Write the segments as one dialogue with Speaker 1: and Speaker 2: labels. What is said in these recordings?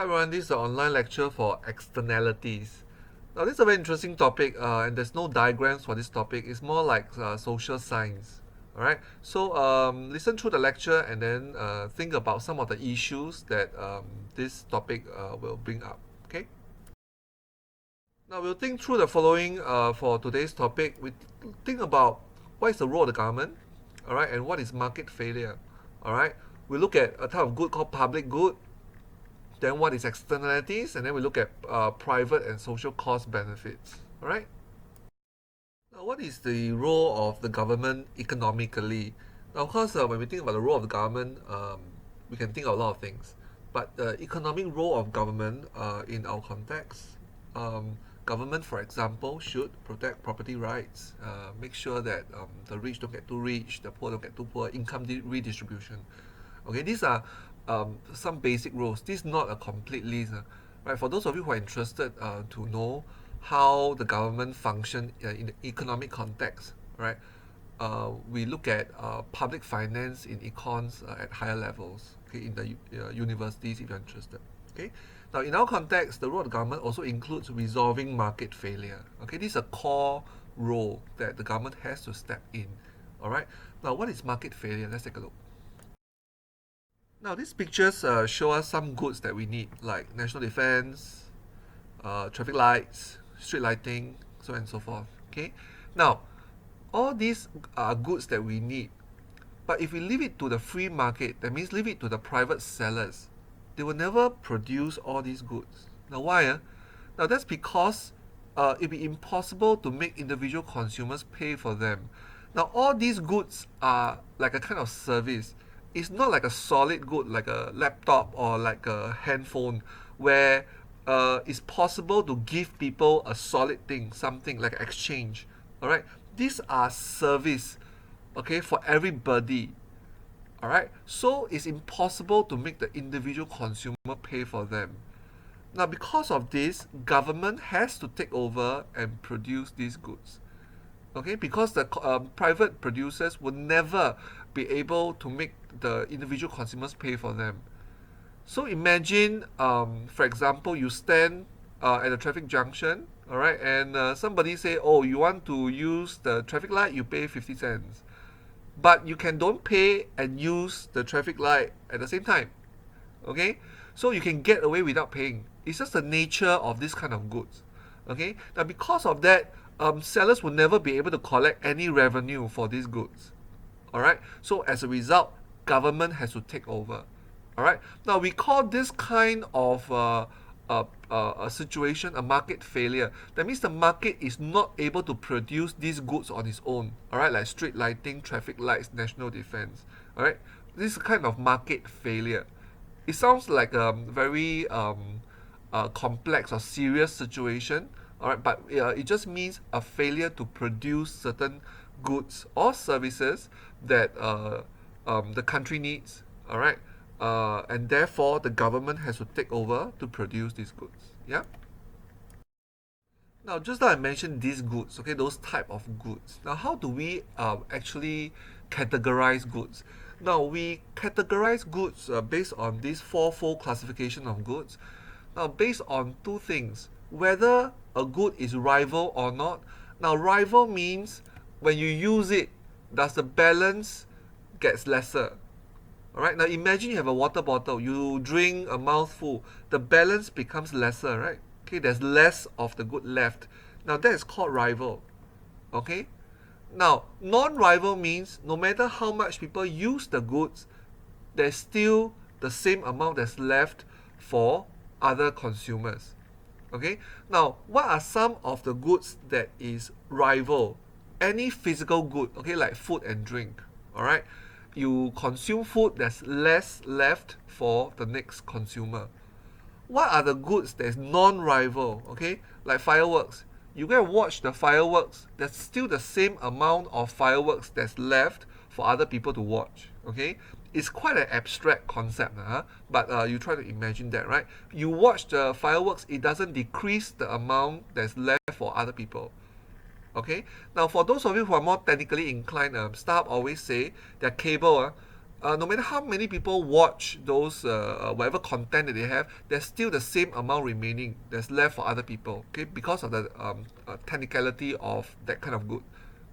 Speaker 1: Hi everyone, this is an online lecture for externalities. Now this is a very interesting topic and there's no diagrams for this topic. It's more like social science. Alright, so listen through the lecture and then think about some of the issues that this topic will bring up. Okay. Now we'll think through the following for today's topic. We think about what is the role of the government, alright, and what is market failure. Alright, we look at a type of good called public good. Then what is externalities, and then we look at private and social cost benefits. All right. Now, what is the role of the government economically? Now, of course, when we think about the role of the government, we can think of a lot of things. But the economic role of government in our context, government, for example, should protect property rights, make sure that the rich don't get too rich, the poor don't get too poor, income redistribution. Okay, these are some basic roles. This is not a complete list, right? For those of you who are interested to know how the government function in the economic context, right? We look at public finance in econs at higher levels, okay, in the universities if you're interested. Okay. Now, in our context, the role of the government also includes resolving market failure. Okay, this is a core role that the government has to step in. All right. Now, what is market failure? Let's take a look. Now, these pictures show us some goods that we need, like national defense, traffic lights, street lighting, so on and so forth. Okay. Now, all these are goods that we need, but if we leave it to the free market, that means leave it to the private sellers, they will never produce all these goods. Now, why? Now, that's because it'd be impossible to make individual consumers pay for them. Now, all these goods are like a kind of service. It's not like a solid good like a laptop or like a handphone where it's possible to give people a solid thing, something like exchange. All right, these are service, okay, for everybody. All right, so it's impossible to make the individual consumer pay for them. Now, because of this, government has to take over and produce these goods. Okay, because the private producers will never be able to make the individual consumers pay for them. So imagine, for example, you stand at a traffic junction, all right, and somebody say, "Oh, you want to use the traffic light? You pay 50 cents." But you can don't pay and use the traffic light at the same time. Okay, so you can get away without paying. It's just the nature of this kind of goods. Okay, now because of that, sellers will never be able to collect any revenue for these goods. All right, so as a result, government has to take over. All right, now we call this kind of a situation a market failure. That means the market is not able to produce these goods on its own. All right, like street lighting, traffic lights, national defense. All right, this is kind of market failure. It sounds like a very complex or serious situation. All right, but it just means a failure to produce certain goods or services that the country needs. All right, and therefore the government has to take over to produce these goods. Yeah. Now, just like I mentioned, these goods, okay, those type of goods. Now, how do we actually categorize goods? Now, we categorize goods based on this fourfold classification of goods. Now, based on two things: whether a good is rival or not. Now, rival means when you use it, does the balance gets lesser? All right. Now, imagine you have a water bottle. You drink a mouthful. The balance becomes lesser, right? Okay. There's less of the good left. Now, that is called rival. Okay. Now, non-rival means no matter how much people use the goods, there's still the same amount that's left for other consumers. Okay. Now, what are some of the goods that is rival? Any physical good, okay, like food and drink. All right. You consume food, there's less left for the next consumer. What are the goods that's non-rival? Okay, like fireworks. You go and watch the fireworks. There's still the same amount of fireworks that's left for other people to watch. Okay, it's quite an abstract concept, but you try to imagine that, right? You watch the fireworks, it doesn't decrease the amount that's left for other people. Okay, now for those of you who are more technically inclined, Starhub always say their cable, no matter how many people watch those whatever content that they have, there's still the same amount remaining that's left for other people. Okay, because of the technicality of that kind of good.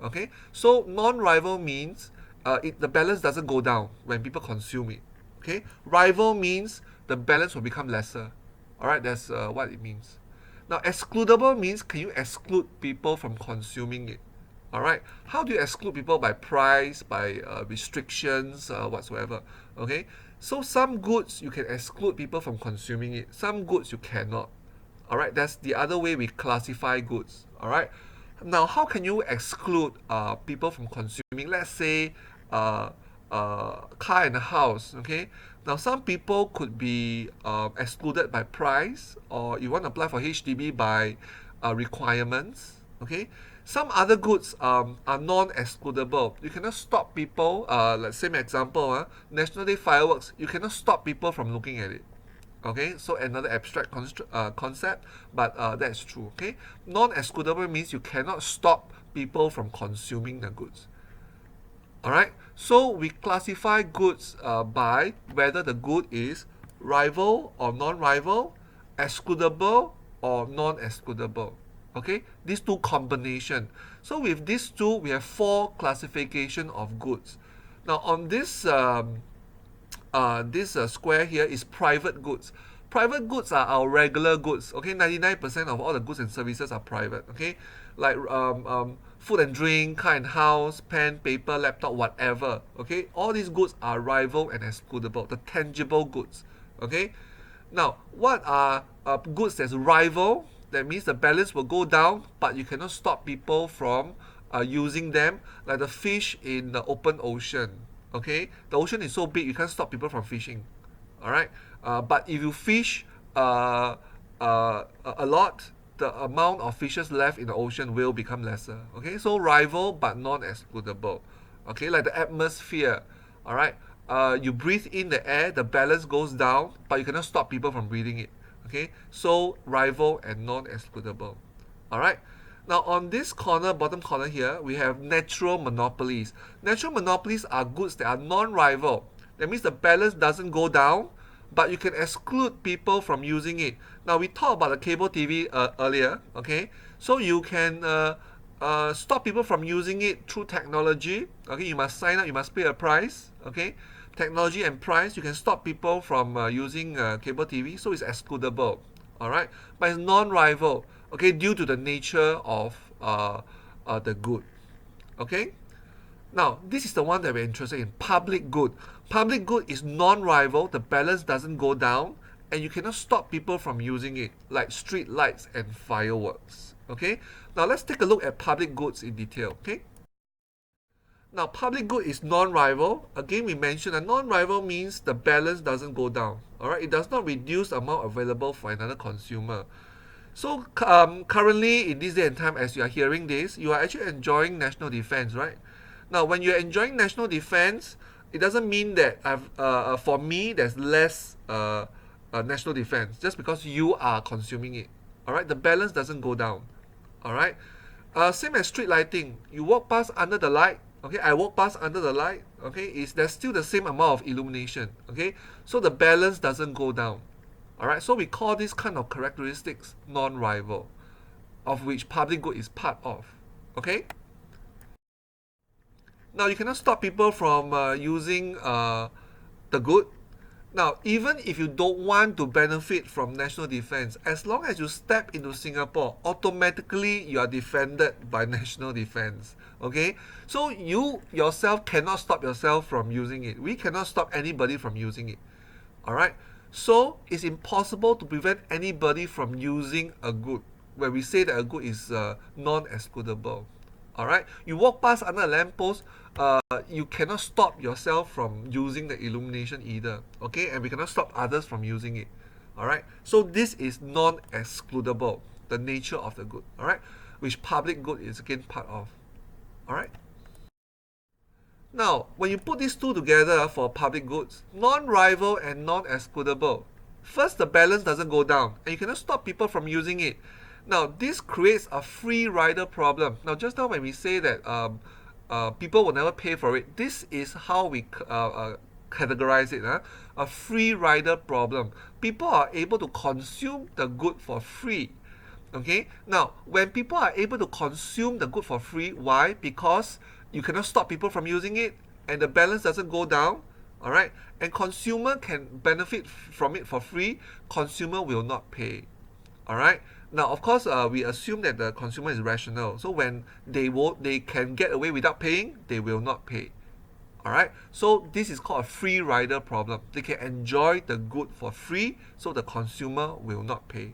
Speaker 1: Okay, so non-rival means the balance doesn't go down when people consume it. Okay, rival means the balance will become lesser. All right, that's what it means. Now, excludable means can you exclude people from consuming it? All right. How do you exclude people by price, by restrictions, whatsoever? Okay. So some goods you can exclude people from consuming it. Some goods you cannot. All right. That's the other way we classify goods. All right. Now, how can you exclude people from consuming? Let's say car and a house. Okay. Now, some people could be excluded by price, or you want to apply for HDB by requirements. Okay. Some other goods are non-excludable. You cannot stop people. Let's say, an example, National Day fireworks. You cannot stop people from looking at it. Okay, so another abstract concept, but that's true. Okay, non-excludable means you cannot stop people from consuming the goods. All right, so we classify goods by whether the good is rival or non-rival, excludable or non-excludable. Okay, these two combination. So with these two, we have four classification of goods. Now on this square here is private goods. Private goods are our regular goods. Okay, 99% of all the goods and services are private. Okay, like food and drink, car and house, pen, paper, laptop, whatever. Okay, all these goods are rival and excludable. The tangible goods. Okay, now what are goods that's rival? That means the balance will go down, but you cannot stop people from using them, like the fish in the open ocean. Okay, the ocean is so big you can't stop people from fishing. All right, but if you fish a lot, the amount of fishes left in the ocean will become lesser. Okay, so rival but non-excludable. Okay, like the atmosphere. All right, you breathe in the air, the balance goes down, but you cannot stop people from breathing it. Okay, so rival and non-excludable. All right. Now on this corner, bottom corner here, we have natural monopolies. Natural monopolies are goods that are non-rival. That means the balance doesn't go down, but you can exclude people from using it. Now we talked about the cable TV earlier. Okay, so you can stop people from using it through technology. Okay, you must sign up, you must pay a price. Okay, technology and price, you can stop people from using cable TV, so it's excludable. All right, but it's non-rival. Okay, due to the nature of the good. Okay, now this is the one that we're interested in, public good. Public good is non-rival, the balance doesn't go down, and you cannot stop people from using it, like street lights and fireworks. Okay, now let's take a look at public goods in detail. Okay, now public good is non-rival. Again, we mentioned a non-rival means the balance doesn't go down. All right, it does not reduce the amount available for another consumer. So currently in this day and time, as you are hearing this, you are actually enjoying national defense, right? Now, when you're enjoying national defense, it doesn't mean that for me there's less national defense just because you are consuming it. All right, the balance doesn't go down. All right, same as street lighting. You walk past under the light. Okay, I walk past under the light. Okay, is there's still the same amount of illumination. Okay, so the balance doesn't go down. All right, so we call this kind of characteristics non-rival, of which public good is part of. Okay. Now you cannot stop people from using the good. Now, even if you don't want to benefit from national defense, as long as you step into Singapore, automatically you are defended by national defense. Okay, so you yourself cannot stop yourself from using it. We cannot stop anybody from using it. All right. So it's impossible to prevent anybody from using a good, where we say that a good is non-excludable. All right, you walk past under a lamppost, you cannot stop yourself from using the illumination either. Okay, and we cannot stop others from using it. All right, so this is non-excludable, the nature of the good. All right, which public good is again part of. All right. Now, when you put these two together for public goods, non-rival and non-excludable, first the balance doesn't go down, and you cannot stop people from using it. Now, this creates a free rider problem. Now, just now when we say that people will never pay for it, this is how we categorize it, a free rider problem. People are able to consume the good for free. Okay, now when people are able to consume the good for free, why? Because you cannot stop people from using it, and the balance doesn't go down. All right, and consumer can benefit from it for free. Consumer will not pay. All right. Now, of course, we assume that the consumer is rational. So when they can get away without paying, they will not pay. All right. So this is called a free rider problem. They can enjoy the good for free, so the consumer will not pay.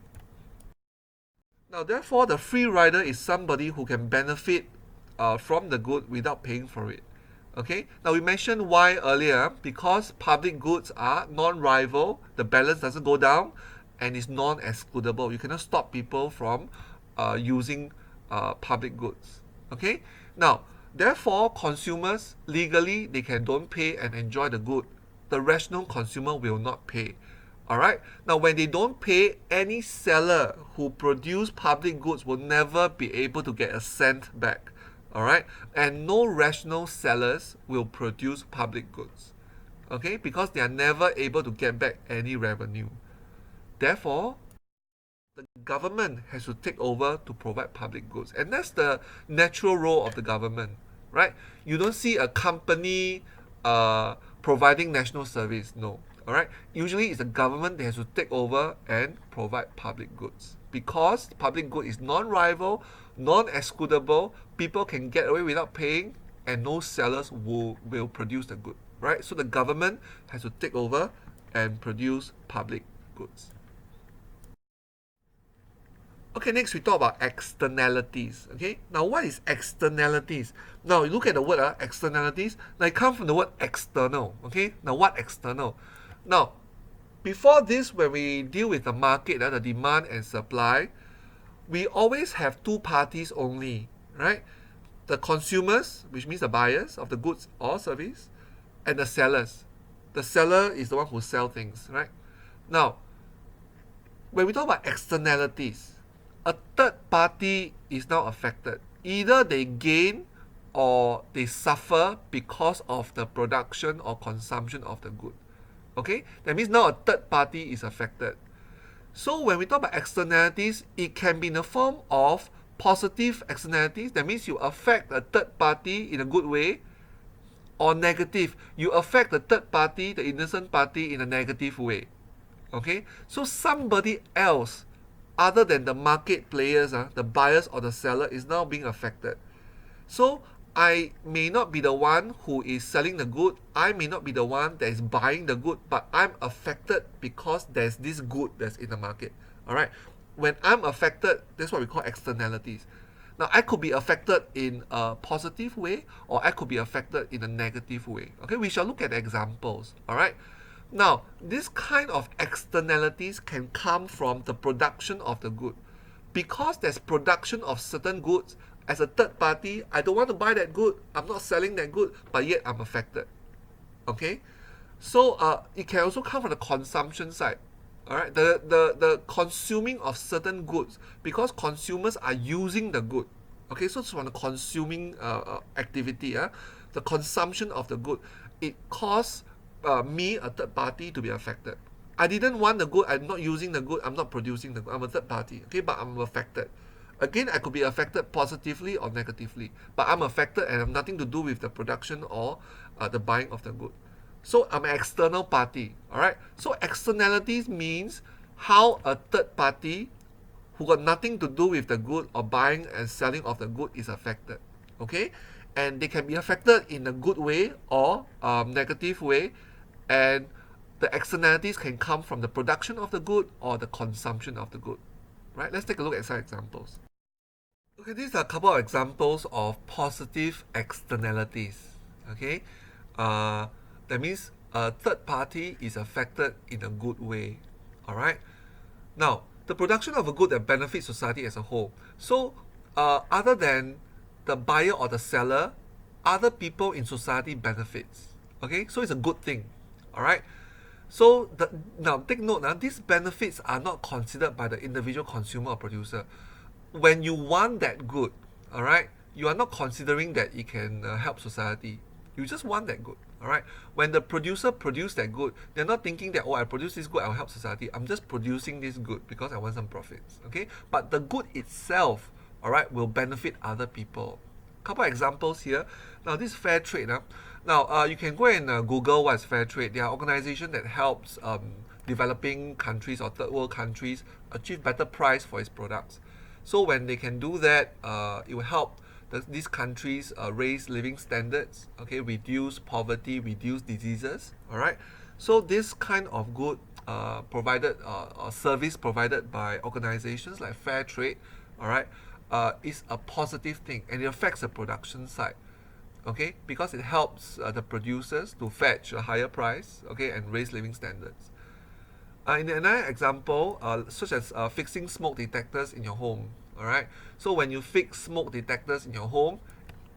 Speaker 1: Now, therefore, the free rider is somebody who can benefit from the good without paying for it. Okay. Now we mentioned why earlier, because public goods are non-rival, the balance doesn't go down, and is non-excludable. You cannot stop people from using public goods. Okay. Now, therefore, consumers legally they can don't pay and enjoy the good. The rational consumer will not pay. All right. Now, when they don't pay, any seller who produce public goods will never be able to get a cent back. All right. And no rational sellers will produce public goods. Okay, because they are never able to get back any revenue. Therefore, the government has to take over to provide public goods. And that's the natural role of the government, right? You don't see a company providing national service, no. All right. Usually it's the government that has to take over and provide public goods. Because public good is non-rival, non-excludable, people can get away without paying, and no sellers will produce the good, right? So the government has to take over and produce public goods. Okay, next we talk about externalities. Okay, now what is externalities? Now you look at the word externalities. Now it comes from the word external. Okay, now what external? Now, before this, when we deal with the market, the demand and supply, we always have two parties only, right? The consumers, which means the buyers of the goods or service, and the sellers. The seller is the one who sells things, right? Now, when we talk about externalities, a third party is now affected. Either they gain or they suffer because of the production or consumption of the good. Okay, that means now a third party is affected. So when we talk about externalities, it can be in the form of positive externalities. That means you affect a third party in a good way, or negative. You affect the third party, the innocent party, in a negative way. Okay, so somebody else other than the market players, the buyers or the seller, is now being affected. So I may not be the one who is selling the good. I may not be the one that is buying the good, but I'm affected because there's this good that's in the market. All right. When I'm affected, that's what we call externalities. Now, I could be affected in a positive way, or I could be affected in a negative way. Okay, we shall look at examples. All right. Now, this kind of externalities can come from the production of the good. Because there's production of certain goods, as a third party, I don't want to buy that good. I'm not selling that good, but yet I'm affected. Okay? So it can also come from the consumption side. All right, the consuming of certain goods, because consumers are using the good. Okay, so it's from the consuming activity, the consumption of the good, it caused me, a third party, to be affected. I didn't want the good. I'm not using the good. I'm not producing the good. I'm a third party. Okay, but I'm affected. Again, I could be affected positively or negatively, but I'm affected and have nothing to do with the production or the buying of the good. So I'm an external party. All right. So externalities means how a third party who got nothing to do with the good or buying and selling of the good is affected. Okay, and they can be affected in a good way or negative way, and the externalities can come from the production of the good or the consumption of the good. Right. Let's take a look at some examples. Okay, these are a couple of examples of positive externalities. Okay, that means a third party is affected in a good way. All right. Now, the production of a good that benefits society as a whole. So, other than the buyer or the seller, other people in society benefits. Okay, so it's a good thing. All right. So now take note, these benefits are not considered by the individual consumer or producer. When you want that good, all right, you are not considering that it can help society. You just want that good. All right. When the producer produce that good, they're not thinking that, oh, I produce this good, I'll help society. I'm just producing this good because I want some profits. Okay. But the good itself, all right, will benefit other people. Couple examples here. Now, this fair trade. Now, you can go and Google what is fair trade. They are organization that helps developing countries or third world countries achieve better price for its products. So when they can do that, it will help these countries raise living standards, okay, reduce poverty, reduce diseases, all right. So this kind of good provided or service provided by organizations like fair trade, all right, is a positive thing, and it affects the production side, okay, because it helps the producers to fetch a higher price, okay, and raise living standards. In another example, such as fixing smoke detectors in your home. All right. So when you fix smoke detectors in your home,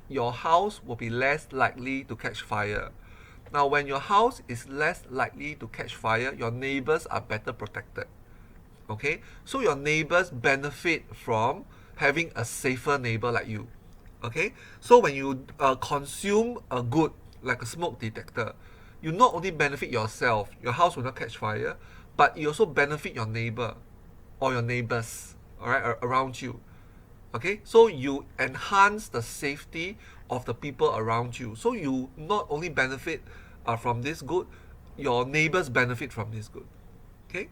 Speaker 1: your house will be less likely to catch fire. Now, when your house is less likely to catch fire, your neighbors are better protected. Okay. So your neighbors benefit from having a safer neighbor like you. Okay. So when you consume a good like a smoke detector, you not only benefit yourself, your house will not catch fire, but you also benefit your neighbor or your neighbors, all right, around you. Okay, so you enhance the safety of the people around you. So you not only benefit from this good, your neighbors benefit from this good. Okay.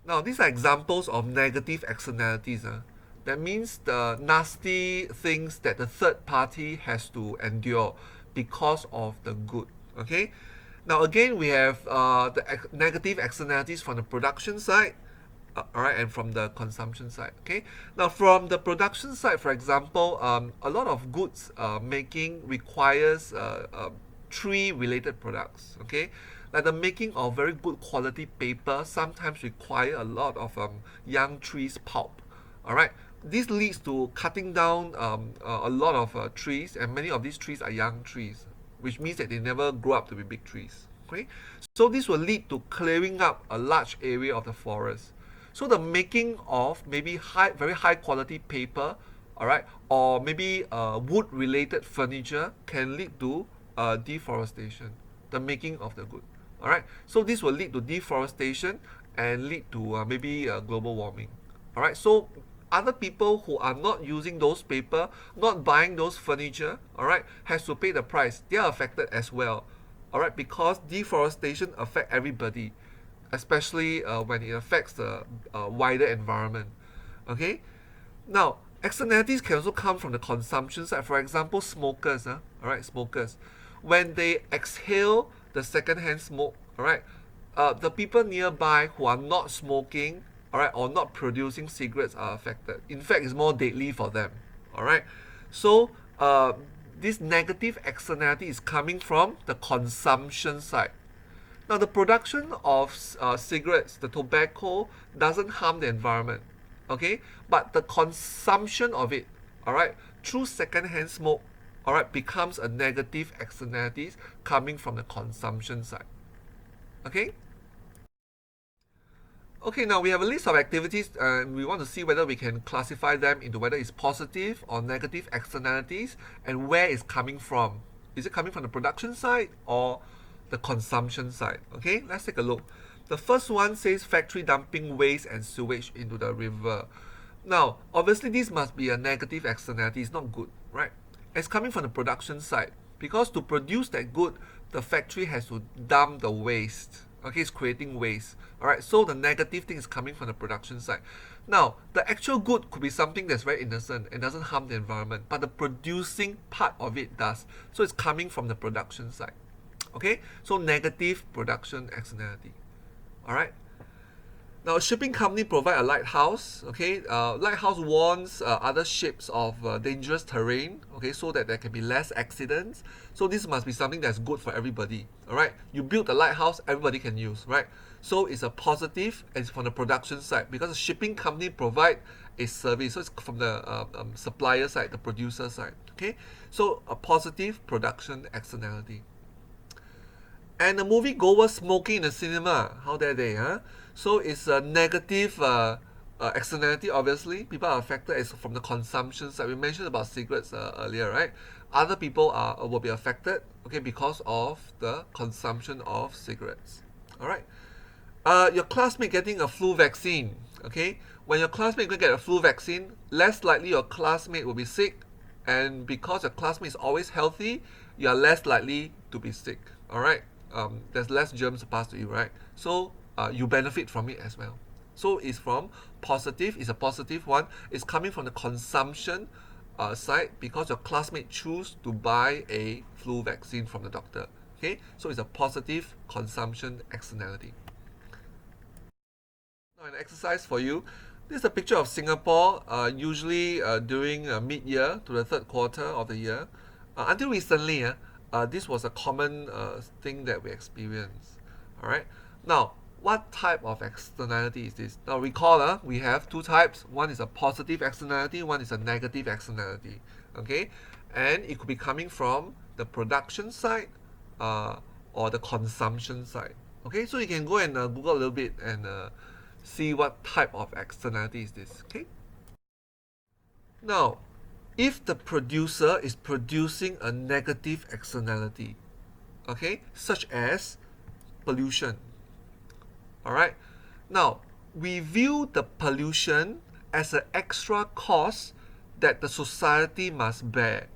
Speaker 1: Now these are examples of negative externalities. That means the nasty things that the third party has to endure because of the good. Okay. Now again, we have negative externalities from the production side, all right, and from the consumption side. Okay. Now from the production side, for example, a lot of goods making requires tree-related products. Okay. Like the making of very good quality paper sometimes require a lot of young trees pulp. All right. This leads to cutting down a lot of trees, and many of these trees are young trees, which means that they never grow up to be big trees. Okay, so this will lead to clearing up a large area of the forest. So the making of maybe very high quality paper, all right, or maybe wood-related furniture can lead to deforestation. The making of the good, all right. So this will lead to deforestation and lead to maybe global warming, all right. So other people who are not using those paper, not buying those furniture, all right, has to pay the price. They are affected as well, all right, because deforestation affect everybody, especially when it affects the wider environment. Okay. Now externalities can also come from the consumption side. For example, smokers, all right, smokers, when they exhale the secondhand smoke, all right, the people nearby who are not smoking, all right, or not producing cigarettes are affected. In fact, it's more deadly for them. All right. So this negative externality is coming from the consumption side. Now, the production of cigarettes, the tobacco, doesn't harm the environment. Okay, but the consumption of it, all right, through secondhand smoke, all right, becomes a negative externalities coming from the consumption side. Okay. Okay, now we have a list of activities and we want to see whether we can classify them into whether it's positive or negative externalities and where it's coming from. Is it coming from the production side or the consumption side? Okay, let's take a look. The first one says factory dumping waste and sewage into the river. Now, obviously this must be a negative externality, it's not good, right? It's coming from the production side because to produce that good, the factory has to dump the waste. Okay, it's creating waste. All right, so the negative thing is coming from the production side. Now, the actual good could be something that's very innocent and doesn't harm the environment, but the producing part of it does. So it's coming from the production side. Okay, so negative production externality. All right. Now, a shipping company provide a lighthouse. Okay, lighthouse warns other ships of dangerous terrain. Okay, so that there can be less accidents. So this must be something that's good for everybody. All right, you build a lighthouse, everybody can use, right? So it's a positive, and it's from the production side because the shipping company provide a service. So it's from the supplier side, the producer side. Okay, so a positive production externality. And the movie goer smoking in the cinema, how dare they, huh? So it's a negative externality, obviously. People are affected as from the consumption side. We mentioned about cigarettes earlier, right? Other people will be affected, okay, because of the consumption of cigarettes. All right. Your classmate getting a flu vaccine, okay? When your classmate going to get a flu vaccine, less likely your classmate will be sick, and because your classmate is always healthy, you are less likely to be sick. All right. There's less germs to pass to you, right? So you benefit from it as well. So it's from positive. It's a positive one. It's coming from the consumption side because your classmate choose to buy a flu vaccine from the doctor. Okay, so it's a positive consumption externality. Now, an exercise for you. This is a picture of Singapore, usually during mid-year to the third quarter of the year. Until recently, this was a common thing that we experienced. All right. Now, what type of externality is this? Now, recall, we have two types. One is a positive externality. One is a negative externality. Okay, and it could be coming from the production side or the consumption side. Okay, so you can go and Google a little bit and see what type of externality is this. Okay. Now, if the producer is producing a negative externality, okay, such as pollution, all right. Now, we view the pollution as an extra cost that the society must bear,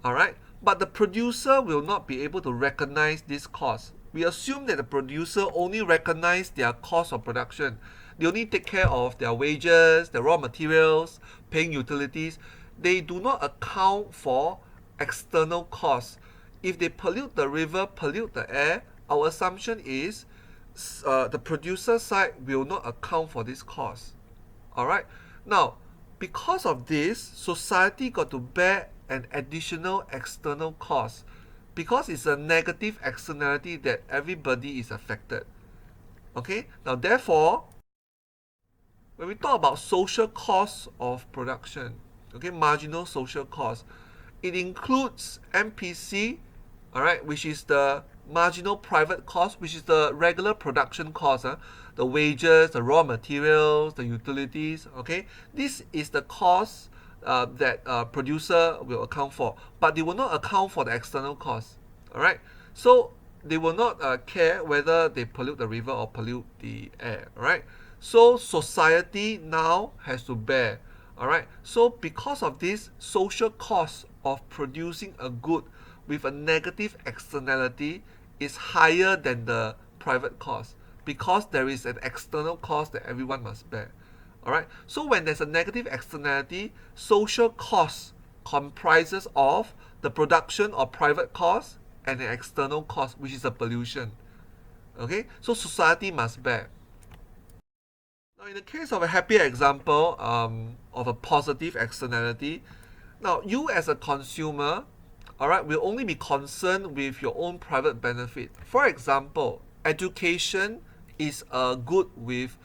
Speaker 1: all right. But the producer will not be able to recognize this cost. We assume that the producer only recognize their cost of production. They only take care of their wages, their raw materials, paying utilities. They do not account for external costs. If they pollute the river, pollute the air, our assumption is the producer side will not account for this cost. All right. Now, because of this, society got to bear an additional external cost because it's a negative externality that everybody is affected. Okay. Now, therefore, when we talk about social costs of production, okay, marginal social cost, it includes MPC, all right, which is the marginal private cost, which is the regular production cost, the wages, the raw materials, the utilities. Okay, this is the cost that producer will account for, but they will not account for the external cost. All right, so they will not care whether they pollute the river or pollute the air. All right, so society now has to bear. All right, so because of this social cost of producing a good with a negative externality is higher than the private cost because there is an external cost that everyone must bear. All right, so when there's a negative externality, social cost comprises of the production or private cost and an external cost, which is the pollution. Okay, so society must bear. Now, in the case of a happier example of a positive externality, now you as a consumer, all right, will only be concerned with your own private benefit. For example, education is a good with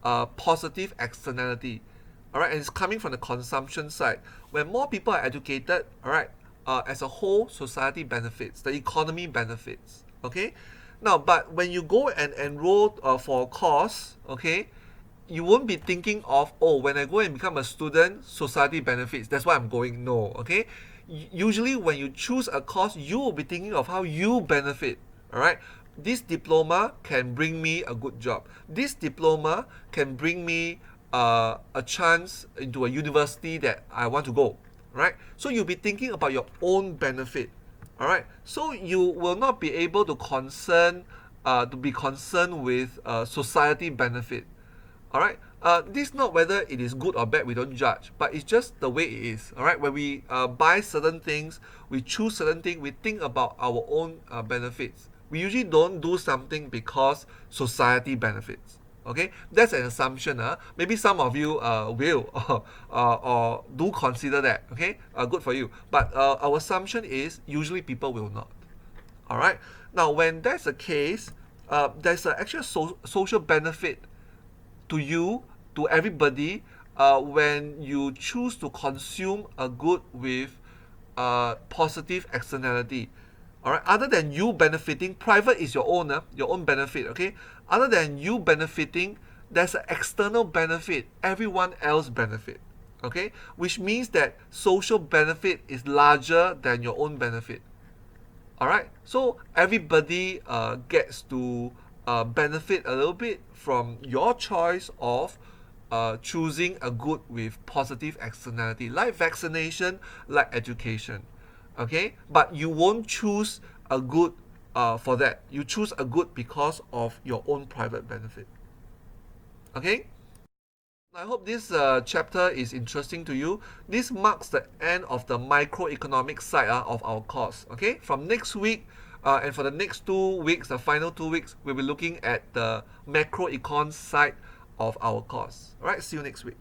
Speaker 1: a positive externality, all right, and it's coming from the consumption side. When more people are educated, all right, as a whole, society benefits, the economy benefits. Okay, now, but when you go and enroll for a course, okay, you won't be thinking of, oh, when I go and become a student, society benefits, that's why I'm going. No. Okay, usually when you choose a course, you will be thinking of how you benefit. All right, this diploma can bring me a good job. This diploma can bring me a chance into a university that I want to go. Right, so you'll be thinking about your own benefit. All right, so you will not be able to be concerned with society benefit. All right, this is not whether it is good or bad, we don't judge, but it's just the way it is. All right, when we buy certain things, we choose certain things, we think about our own benefits. We usually don't do something because society benefits. Okay, that's an assumption. Maybe some of you will or do consider that. Okay, good for you, but our assumption is usually people will not. All right, now when that's the case, there's an actual social benefit to you, to everybody, when you choose to consume a good with positive externality. All right, other than you benefiting, private is your own benefit. Okay, other than you benefiting, there's an external benefit, everyone else benefit. Okay, which means that social benefit is larger than your own benefit. All right, so everybody gets to benefit a little bit from your choice of choosing a good with positive externality, like vaccination, like education. Okay, but you won't choose a good for that. You choose a good because of your own private benefit. Okay. I hope this chapter is interesting to you. This marks the end of the microeconomic side of our course. Okay, from next week and for the next 2 weeks, the final 2 weeks, we'll be looking at the macroecon side of our course. All right, see you next week.